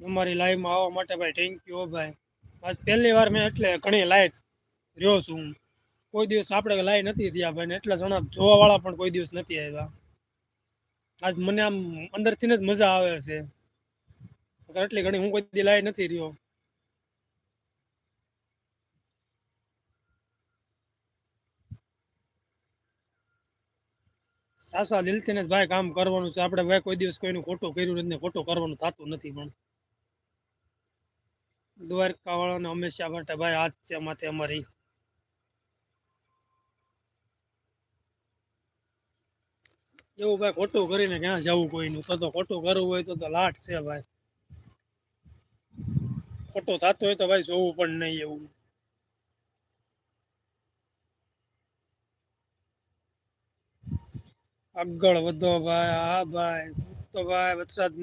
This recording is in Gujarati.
અમારી લાઈવમાં આવવા માટે ભાઈ થેન્ક યુ ભાઈ. આજ પહેલી વાર મેં એટલે ઘણી લાઈવ રહ્યો છું હું. કોઈ દિવસ આપણે લાઈવ નથી થયા ભાઈ ને એટલા જણા જોવાવાળા પણ કોઈ દિવસ નથી આવ્યા. આજ મને આમ અંદરથી જ મજા આવે છે. એટલી ઘણી હું કોઈ દી લાઈવ નથી રહ્યો. સાસા દિલથી ને જ ભાઈ કામ કરવાનું છે. આપણે ભાઈ કોઈ દિવસ કોઈનું ખોટું કર્યું નથી ને ખોટું કરવાનું થતું નથી. પણ દ્વારકા વાળાને હંમેશા માટે ભાઈ હાથ છે માથે અમારી. એવું ભાઈ ખોટું કરીને ક્યાં જવું કોઈનું? તો ખોટું કરવું હોય તો લાટ છે ભાઈ. ખોટું થતું હોય તો ભાઈ જોવું પણ નહીં એવું. આગળ વધો ભાઈ. હા ભાઈ તો ભાઈ વરસાદ ને